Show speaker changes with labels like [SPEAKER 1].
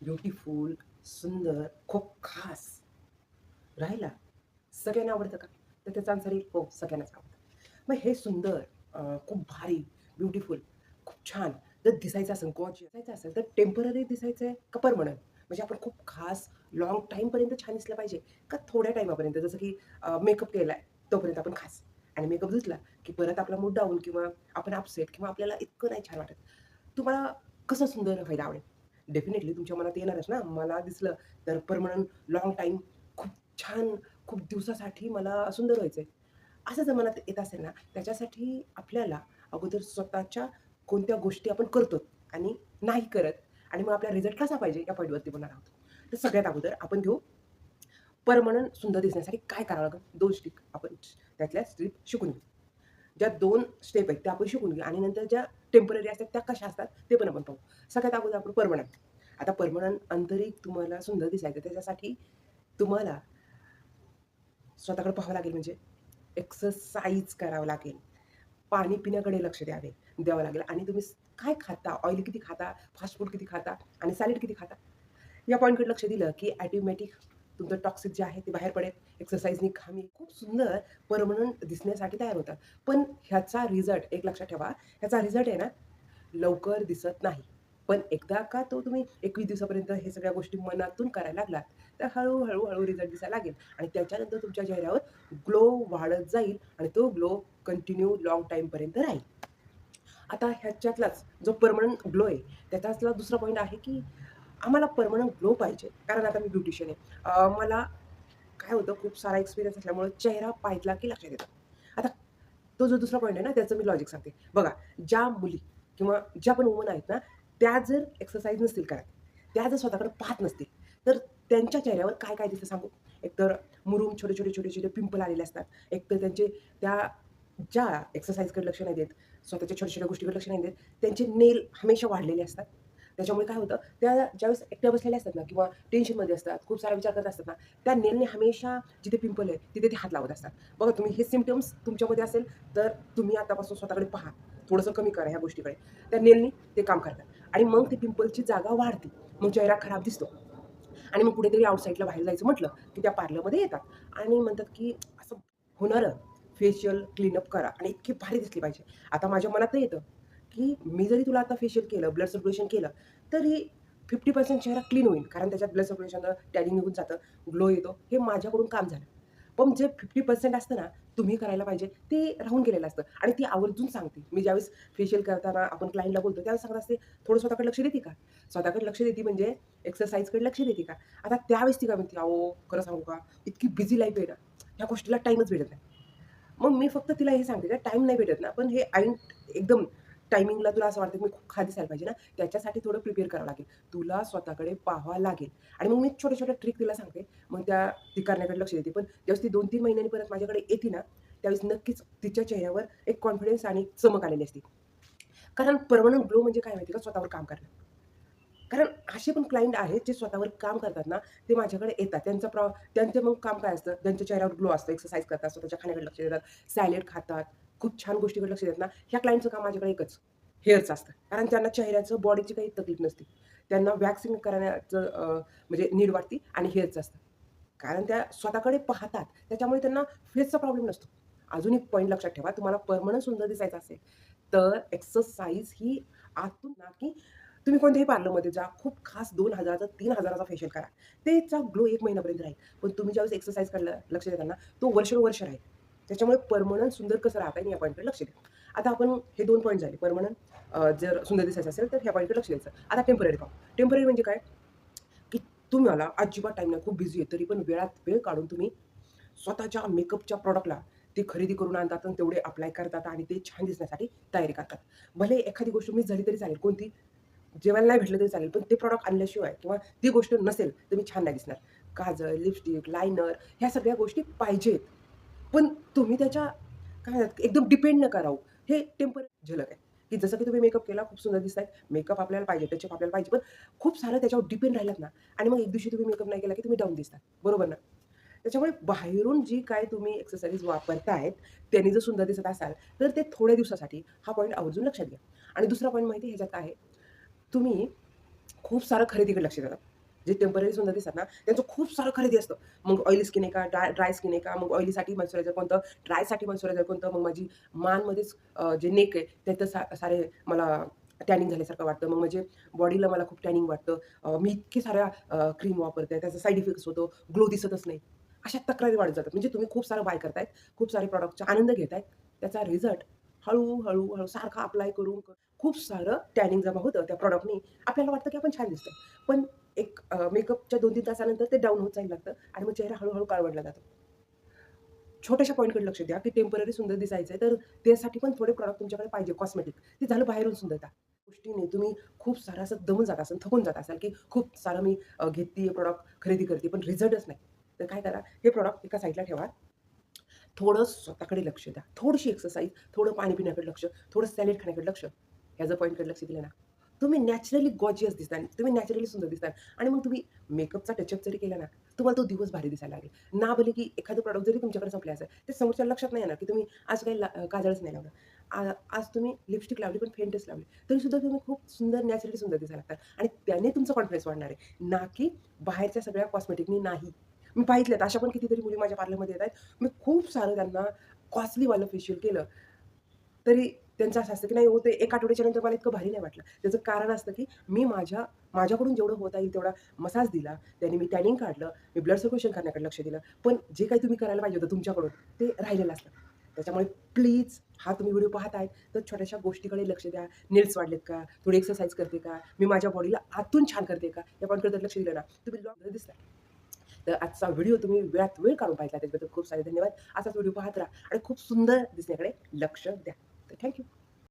[SPEAKER 1] Beautiful, सुंदर, खूप खास राहिला. सगळ्यांना आवडतं का? तर त्याचा आन्सर आहे हो, सगळ्यांनाच आवडतं. मग हे सुंदर, खूप भारी, ब्युटिफुल, खूप छान जर दिसायचं असेल, गॉर्जियस दिसायचं असेल, तर टेम्पररी दिसायचं आहे का परमनंट? म्हणजे आपण खूप खास लाँग टाईमपर्यंत छान दिसलं पाहिजे का थोड्या टाईमापर्यंत? जसं की मेकअप केलाय तोपर्यंत आपण खास आणि मेकअप धुतला की परत आपला मूड डाऊन किंवा आपण अपसेट किंवा आपल्याला इतकं नाही छान वाटत. तुम्हाला कसं सुंदर व्हायला आवडेल? डेफिनेटली तुमच्या मनात येणारच ना, मला दिसलं तर परमनंट लाँग टाईम खूप छान, खूप दिवसासाठी मला सुंदर व्हायचंय. असं जर मनात येत असेल ना, त्याच्यासाठी आपल्याला अगोदर स्वतःच्या कोणत्या गोष्टी आपण करतो आणि नाही करत आणि मग आपला रिझल्ट कसा पाहिजे या पॉईंटवरती बोलणार आहोत. तर सगळ्यात अगोदर आपण घेऊ परमनंट सुंदर दिसण्यासाठी काय करावं लागेल? 2 स्टेप आपण त्यातल्या स्टेप शिकून घेऊ. ज्या 2 स्टेप आहेत त्या आपण शिकून घेऊ आणि नंतर ज्या टेम्पररी असतात त्या कशा असतात ते पण आपण पाहू. सगळ्यात अगोदर आपण परमनंट. आता परमनंट आंतरिक तुम्हाला सुंदर दिसायचं त्याच्यासाठी तुम्हाला स्वतःकडे पाहावं लागेल म्हणजे एक्सरसाइज करावं लागेल. पाणी पिण्याकडे लक्ष द्यावं लागेल आणि तुम्ही काय खाता, ऑइल किती खाता, फास्ट फूड किती खाता आणि सॅलड किती खाता, या पॉइंटकडे लक्ष दिलं की ऑटोमॅटिक तुमचं टॉक्सिक जे आहे ते बाहेर पडेल. एक्सरसाइजनी घामी खूप सुंदर परमनंट दिसण्यासाठी तयार होतात. पण ह्याचा रिझल्ट एक लक्षात ठेवा, ह्याचा रिझल्ट आहे ना लवकर दिसत नाही. पण एकदा का तो तुम्ही 21 दिवसापर्यंत हे सगळ्या गोष्टी मनातून करायला लागलात, तर हळू रिझल्ट दिसायला लागेल आणि त्याच्यानंतर तुमच्या चेहऱ्यावर ग्लो वाढत जाईल आणि तो ग्लो कंटिन्यू लाँग टाईमपर्यंत राहील. आता ह्याच्यातलाच जो परमनंट ग्लो आहे, त्याच्यातला दुसरा पॉइंट आहे, की आम्हाला परमनंट ग्लो पाहिजे. कारण आता मी ब्युटिशियन आहे. मला काय होतं खूप सारा एक्सपिरियन्स असल्यामुळे चेहरा पाहितला की लक्षात येतं. आता तो जो दुसरा पॉइंट आहे ना, त्याचं मी लॉजिक सांगते. बघा, ज्या मुली किंवा ज्या पण वुमन आहेत ना, त्या जर एक्सरसाइज नसतील करत, त्या जर स्वतःकडे पाहत नसतील, तर त्यांच्या चेहऱ्यावर काय-काय दिसतं सांगू? एकतर मुरूम छोटे-छोटे पिंपल आलेले असतात. एकतर त्यांचे त्या ज्या एक्सरसाइजकडे लक्ष नाही देत, स्वतःच्या छोट्या-छोट्या गोष्टीकडे लक्ष नाही देत, त्यांचे नेल हमेशा वाढलेले असतात. त्याच्यामुळे काय होतं, त्या ज्यावेळेस एकट्या बसलेल्या असतात ना किंवा टेन्शनमध्ये असतात, खूप सारा विचार करत असतात ना, त्या नेलने हमेशा जिथे पिंपल आहे, तिथे ते हात लावत असतात. बघा तुम्ही हे सिम्प्टम्स तुमच्यामध्ये असेल, तर तुम्ही आतापासून स्वतःकडे पहा. थोडंसं कमी करा ह्या गोष्टीकडे. त्या नेलनी ते काम करतात आणि मग ते पिंपलची जागा वाढते. मग चेहरा खराब दिसतो. आणि मग कुठेतरी आउटसाईडला बाहेर जायचं म्हटलं, की त्या पार्लरमध्ये येतात आणि म्हणतात, की असं होणारं फेशियल क्लीनअप करा आणि इतकी भारी दिसली पाहिजे. आता माझ्या मनात तर येतं, की मी जरी तुला आता फेशियल केलं, ब्लड सर्क्युलेशन केलं, तरी 50% चेहरा क्लीन होईल. कारण त्याच्यात ब्लड सर्क्युलेशननं टॅनिंग निघून जातं, ग्लो येतो. हे माझ्याकडून काम झालं. पण जे 50% असतं ना, तुम्ही करायला पाहिजे, ते राहून गेलेलं असतं आणि ती आवर्जून सांगते. मी ज्यावेळेस फेशियल करताना आपण क्लायंटला बोलतो, त्यावेळेस सांगत असते, "थोडं स्वतःकडे लक्ष देते का?" स्वतःकडे लक्ष देते म्हणजे एक्सरसाइजकडे लक्ष देते का? आता त्यावेळेस ती काय म्हणते, "अहो, खरं सांगू का? इतकी बिझी लाईफ आहे ना, ह्या गोष्टीला टाईमच भेटत नाही." मग मी फक्त तिला हे सांगते, टाईम नाही भेटत ना, पण हे ऐन एकदम टायमिंगला तुला असं वाटतं, की मी खूप खास दिसायला पाहिजे ना, त्याच्यासाठी थोडं प्रिपेअर करावं लागेल. तुला स्वतःकडे पाहावं लागेल आणि मग मी छोट्या-छोट्या ट्रिक तिला सांगते. मग ती करण्याकडे लक्ष देते. पण ज्यावेळेस ती 2-3 महिन्यांनी परत माझ्याकडे येते ना, त्यावेळेस नक्कीच तिच्या चेहऱ्यावर एक कॉन्फिडन्स आणि चमक आलेली असते. कारण पर्मनंट ग्लो म्हणजे काय माहिती आहे का? स्वतःवर काम करणं. कारण असे पण क्लायंट आहेत जे स्वतःवर काम करतात ना, ते माझ्याकडे येतात. त्यांचं मग काम काय असतं, त्यांच्या चेहऱ्यावर ग्लो असतो, एक्सरसाइज करतात, स्वतःच्या खाण्याकडे लक्ष देतात, सॅलड खातात, खूप छान गोष्टीकडे लक्ष देतात ना, ह्या क्लायंटचं काम माझ्याकडे एकच, हेअरचं असतं. कारण त्यांना चेहऱ्याचं, बॉडीची काही तकलीफ नसते. त्यांना वॅक्सिंग करण्याचं म्हणजे नीड वाटते आणि हेअरचं असतं. कारण त्या स्वतःकडे पाहतात, त्याच्यामुळे त्यांना फेसचा प्रॉब्लेम नसतो. अजून एक पॉइंट लक्षात ठेवा, तुम्हाला परमनंट सुंदर दिसायचं असेल, तर एक्सरसाइज ही आतून ना, की तुम्ही कोणत्याही पार्लरमध्ये जा, खूप खास 2,000चा 3,000चा फेशियल करा. त्याचा ग्लो 1 महिन्यापर्यंत राहील. पण तुम्ही ज्यावेळेस एक्सरसाइजकडे लक्ष देता ना, तो वर्षानुवर्ष राहील. त्याच्यामुळे परमनंट सुंदर कसं राहता येईल या पॉइंटकडे लक्ष द्या. आता आपण हे 2 पॉइंट झाले. परमनंट जर सुंदर दिसायचं असेल, तर ह्या पॉइंटकडे लक्ष द्यायचं. आता टेम्पररी पाहू. टेम्पररी म्हणजे काय? की तुम्हाला अजिबात टाईम नाही, खूप बिझी आहे, तरी पण वेळात वेळ काढून तुम्ही स्वतःच्या मेकअपच्या प्रॉडक्टला ते खरेदी करून आणतात आणि तेवढे अप्लाय करतात आणि ते छान दिसण्यासाठी तयारी करतात. भले एखादी गोष्ट मिस झाली तरी चालेल. कोणती? जेवायला नाही भेटलं तरी चालेल, पण ते प्रॉडक्ट आणल्याशिवाय किंवा ती गोष्ट नसेल, तर मी छान नाही दिसणार. काजळ, लिपस्टिक, लायनर ह्या सगळ्या गोष्टी पाहिजेत. पण तुम्ही त्याच्या काय म्हणतात एकदम डिपेंड नका राहू. हे टेम्पररी झलक आहे, की जसं की तुम्ही मेकअप केला, खूप सुंदर दिसताय. मेकअप आपल्याला पाहिजे, टचअप आपल्याला पाहिजे, पण खूप सारं त्याच्यावर डिपेंड राहिलात ना आणि मग एक दिवशी तुम्ही मेकअप नाही केला, की तुम्ही डाऊन दिसता. बरोबर ना? त्याच्यामुळे बाहेरून जी काय तुम्ही एक्सेसरीज वापरतायत, त्यांनी जर सुंदर दिसत असाल, तर ते थोड्या दिवसासाठी हा पॉइंट आवर्जून लक्षात घ्या. आणि दुसरा पॉइंट माहिती आहे ह्याच्यात काय आहे? तुम्ही खूप सारं खरेदीकडे लक्ष देतात. जे टेम्पररी सुंदर दिसतात ना, त्यांचं खूप सारं खरेदी असतं. मग ऑइली स्किन आहे का? ड्राय स्किन आहे का? मग ऑइलीसाठी मॉइश्चरायझर कोणतं? ड्रायसाठी मॉइश्चरायझर कोणतं? मग माझी मानमध्येच जे नेक आहे, त्याचं सारे मला टॅनिंग झाल्यासारखं वाटतं. मग म्हणजे बॉडीला मला खूप टॅनिंग वाटतं. मी इतकी साऱ्या क्रीम वापरते, त्याचा साइड इफेक्ट्स होतो, ग्लो दिसतच नाही. अशा तक्रारी वाढत जातात. म्हणजे तुम्ही खूप सारं बाय करतायत, खूप सारे प्रॉडक्टचा आनंद घेतायत. त्याचा रिझल्ट हळू सारखा अप्लाय करून खूप सारं टॅनिंग जमा होतं त्या प्रॉडक्टनी. आपल्याला वाटतं की आपण छान दिसतोय. पण एक मेकअपच्या 2-3 तासानंतर ते डाउन होत जायला लागतं आणि मग चेहरा हळू काळवंडला जातो. छोट्याशा पॉइंटकडे लक्ष द्या, की टेम्पररी सुंदर दिसायचंय, तर त्यासाठी पण थोडे प्रॉडक्ट तुमच्याकडे पाहिजे कॉस्मेटिक. ते झालं बाहेरून सुंदरता. गोष्टीने तुम्ही खूप सारं असं दमून जात असाल, थकून जात असाल, की खूप सारं मी घेतीये प्रॉडक्ट, खरेदी करते, पण रिझल्टच नाही. तर काय करा, हे प्रॉडक्ट एका साइडला ठेवा. थोडं स्वतःकडे लक्ष द्या. थोडीशी एक्सरसाइज, थोडं पाणी पिण्याकडे लक्ष, थोडं सॅलड खाण्याकडे लक्ष. ह्या पॉइंटकडे लक्ष दिलं ना, तुम्ही नॅचरली गॉर्जियस दिसताल. तुम्ही नॅचरली सुंदर दिसताल आणि मग तुम्ही मेकअपचा टचअप जरी केला ना, तुम्हाला तो दिवस भारी दिसायला लागेल. ना भले की एखादं प्रॉडक्ट जरी तुमच्याकडे संपले असेल, ते समोरच्याला लक्षात नाही येणार, की तुम्ही आज काही काजळच नाही लावलं. आज तुम्ही लिपस्टिक लावली, पण फेंटच लावली. तरीसुद्धा तुम्ही खूप सुंदर, नॅचरली सुंदर दिसायला लागतात आणि त्याने तुमचा कॉन्फिडन्स वाढणार आहे. ना की बाहेरच्या सगळ्या कॉस्मेटिकनी नाही. मी पाहिलेत अशा पण कितीतरी मुली माझ्या पार्लरमध्ये येत आहेत. मी खूप सारं त्यांना कॉस्टलीवालं फेशियल केलं. तरी त्यांचं असं असतं, की नाही हो ते 1 आठवड्याच्या नंतर मला इतकं भारी नाही वाटलं. त्याचं कारण असतं, की मी माझ्याकडून जेवढं होता येईल तेवढा मसाज दिला. त्याने मी टॅनिंग काढलं. मी ब्लड सर्क्युलेशन करण्याकडे लक्ष दिलं. पण जे काही तुम्ही करायला पाहिजे होतं तुमच्याकडून, ते राहिलेलं असतं. त्याच्यामुळे प्लीज हा तुम्ही व्हिडिओ पाहत आहेत, तर छोट्याशा गोष्टीकडे लक्ष द्या. नेल्स वाढलेत का? थोडी एक्सरसाइज करते का? मी माझ्या बॉडीला आतून छान करते का? या पॉइंटकडे जर लक्ष दिलं ना, तुम्ही लॉंग दिसता. तर आजचा व्हिडिओ तुम्ही वेळात वेळ काढून पाहिला त्याच्याबद्दल खूप सारे धन्यवाद. असाच व्हिडिओ पाहत राहा आणि खूप सुंदर दिसण्याकडे लक्ष द्या. तर थँक